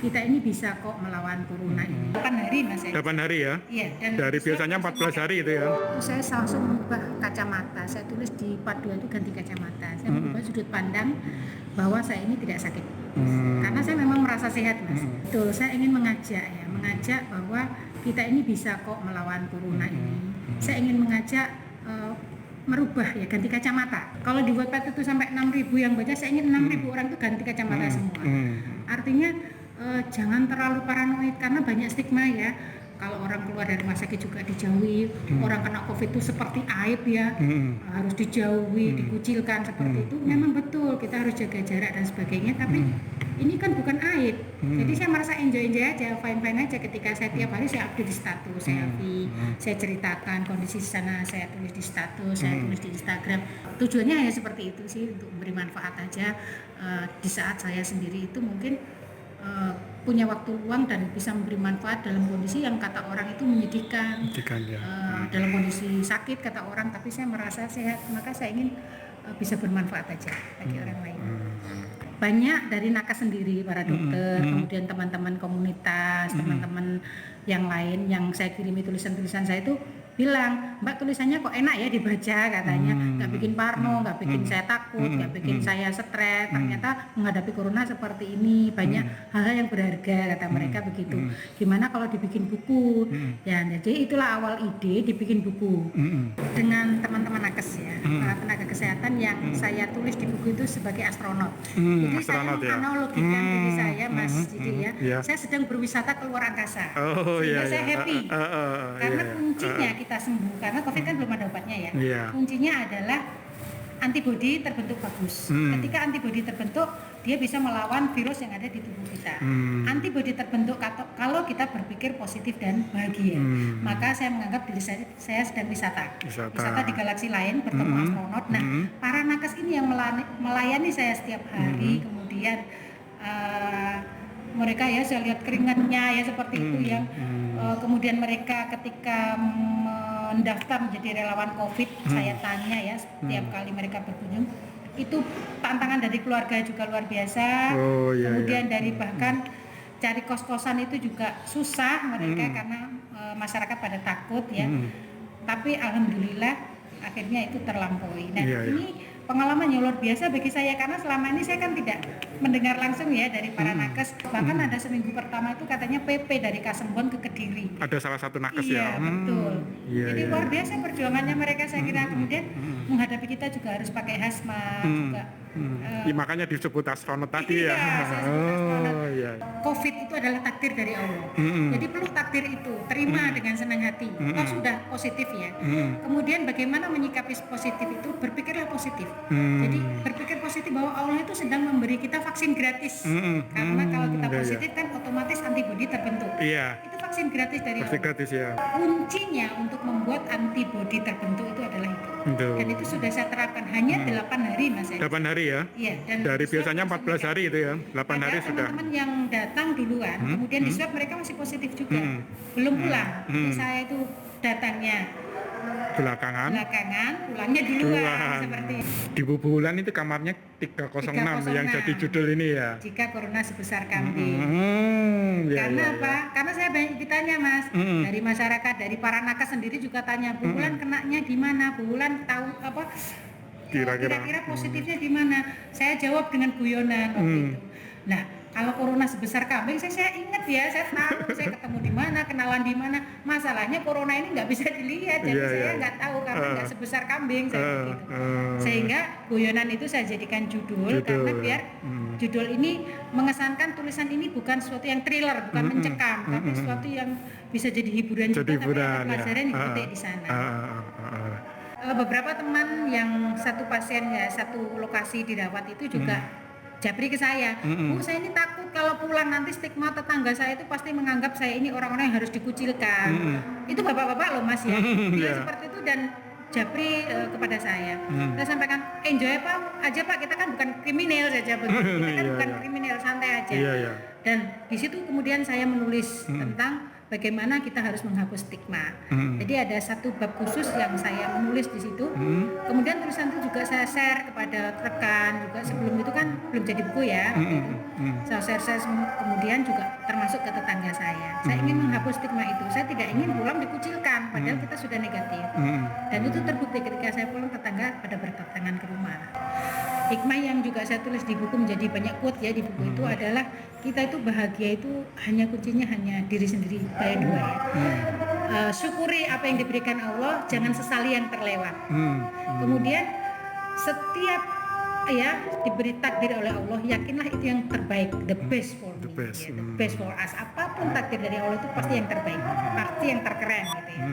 kita ini bisa kok melawan corona ini. 8 hari Mas. 8 hari ya? Iya. Dan dari biasanya 14 hari itu ya? Saya langsung mengubah kacamata. Saya tulis di part 2 itu ganti kacamata. Saya mengubah sudut pandang bahwa saya ini tidak sakit. Karena saya memang merasa sehat Mas. Betul, saya ingin mengajak bahwa kita ini bisa kok melawan corona ini. Saya ingin mengajak merubah ya, ganti kacamata. Kalau di Wattpad itu sampai 6.000 yang baca, saya ingin 6.000 orang itu ganti kacamata semua. Artinya jangan terlalu paranoid karena banyak stigma ya. Kalau orang keluar dari rumah sakit juga dijauhi, orang kena COVID itu seperti aib ya, harus dijauhi, dikucilkan seperti itu. Memang betul, kita harus jaga jarak dan sebagainya, tapi ini kan bukan aib. Jadi saya merasa enjoy aja, fine aja ketika saya tiap hari saya update di status, selfie, saya ceritakan kondisi di sana, saya tulis di status, saya tulis di Instagram. Tujuannya hanya seperti itu sih, untuk memberi manfaat aja di saat saya sendiri itu mungkin punya waktu luang dan bisa memberi manfaat dalam kondisi yang kata orang itu menyedihkan, ya. Dalam kondisi sakit kata orang, tapi saya merasa sehat, maka saya ingin bisa bermanfaat aja bagi orang lain. Banyak dari nakes sendiri, para dokter, kemudian teman-teman komunitas, teman-teman yang lain yang saya kirimi tulisan-tulisan saya itu bilang, Mbak tulisannya kok enak ya dibaca katanya, nggak bikin parno, nggak bikin saya takut, nggak bikin saya stres, ternyata menghadapi corona seperti ini, banyak hal-hal yang berharga kata mereka begitu. Gimana kalau dibikin buku? Ya, jadi itulah awal ide dibikin buku dengan teman-teman nakes ya, tenaga kesehatan yang saya tulis di buku itu sebagai astronot. Jadi saya menganalogikan diri saya Mas Didi ya, saya sedang berwisata keluar angkasa, sehingga saya happy karena kuncinya kita sembuh, karena COVID kan belum ada obatnya ya. Kuncinya adalah antibodi terbentuk bagus. Ketika antibodi terbentuk, dia bisa melawan virus yang ada di tubuh kita. Antibodi terbentuk kalau kita berpikir positif dan bahagia. Maka saya menganggap diri saya sedang wisata di galaksi lain, bertemu astronot. Nah, para nakes ini yang melayani saya setiap hari, kemudian mereka ya saya lihat keringatnya ya seperti itu yang kemudian mereka ketika mendaftar menjadi relawan COVID, saya tanya ya setiap kali mereka berkunjung, itu tantangan dari keluarga juga luar biasa. Kemudian dari bahkan cari kos-kosan itu juga susah mereka karena masyarakat pada takut ya. Tapi alhamdulillah akhirnya itu terlampaui. Nah ini pengalaman yang luar biasa bagi saya karena selama ini saya kan tidak mendengar langsung ya dari para nakes. Bahkan ada seminggu pertama itu katanya PP dari Kasembon ke Kediri. Ada salah satu nakes ya? Iya betul. Jadi luar biasa perjuangannya mereka, saya kira. Kemudian menghadapi kita juga harus pakai hazmat juga. Makanya disebut astronot tadi ya. COVID itu adalah takdir dari Allah. Jadi peluk takdir itu, terima dengan senang hati. Toh sudah positif ya. Kemudian bagaimana menyikapi positif itu, berpikirlah positif. Jadi berpikir positif bahwa Allah itu sedang memberi kita vaksin gratis. Karena kalau kita positif kan otomatis antibodi terbentuk. Itu vaksin gratis dari Allah. Gratis ya. Kuncinya untuk membuat antibodi terbentuk itu adalah itu. Dan itu sudah saya terapkan hanya 8 hari Mas. 8 hari ya? Iya. Dan dari biasanya 14 hari itu ya? 8 hari sudah. Teman-teman yang datang duluan, kemudian di swab mereka masih positif juga. Belum pulang. Jadi saya itu datangnya belakangan, pulangnya duluan seperti di Bubulan itu kamarnya 306 yang jadi judul ini ya. Jika corona sebesar kambing. Karena apa? Karena saya banyak ditanya Mas, dari masyarakat, dari para nakes sendiri juga tanya, Bubulan kenanya di mana? Bubulan tahu apa? Kira-kira positifnya di mana? Saya jawab dengan guyonan waktu itu. Nah, kalau corona sebesar kambing, saya ingat ya, saya tahu, saya ketemu di mana, kenalan di mana. Masalahnya corona ini nggak bisa dilihat, jadi saya nggak tahu karena nggak sebesar kambing, saya begitu. Sehingga guyonan itu saya jadikan judul karena biar judul ini mengesankan tulisan ini bukan sesuatu yang thriller, bukan mencekam, tapi sesuatu yang bisa jadi hiburan juga, tapi ada pelajaran yang dipetik di sana. Beberapa teman yang satu pasien ya satu lokasi dirawat itu juga japri ke saya, Bu saya ini takut kalau pulang nanti stigma tetangga saya itu pasti menganggap saya ini orang-orang yang harus dikucilkan. Itu bapak-bapak loh Mas ya, dia seperti itu dan japri kepada saya. Saya sampaikan enjoy Pak aja Pak, kita kan bukan kriminal saja begitu, kita kan bukan kriminal, santai aja. Dan di situ kemudian saya menulis tentang bagaimana kita harus menghapus stigma. Jadi ada satu bab khusus yang saya menulis di situ. Kemudian tulisan itu juga saya share kepada rekan juga, sebelum itu kan belum jadi buku ya. Saya share kemudian juga termasuk ke tetangga saya. Saya ingin menghapus stigma itu. Saya tidak ingin pulang dikucilkan padahal kita sudah negatif. Dan itu terbukti ketika saya pulang, tetangga pada berdatangan ke rumah. Hikmah yang juga saya tulis di buku, menjadi banyak quote ya di buku itu adalah kita itu bahagia itu kuncinya hanya diri sendiri, saya dua ya. Syukuri apa yang diberikan Allah, jangan sesali yang terlewat. Kemudian setiap diberi takdir oleh Allah, yakinlah itu yang terbaik, the best for me, the best for us. Apapun takdir dari Allah itu pasti yang terbaik, pasti yang terkeren gitu ya.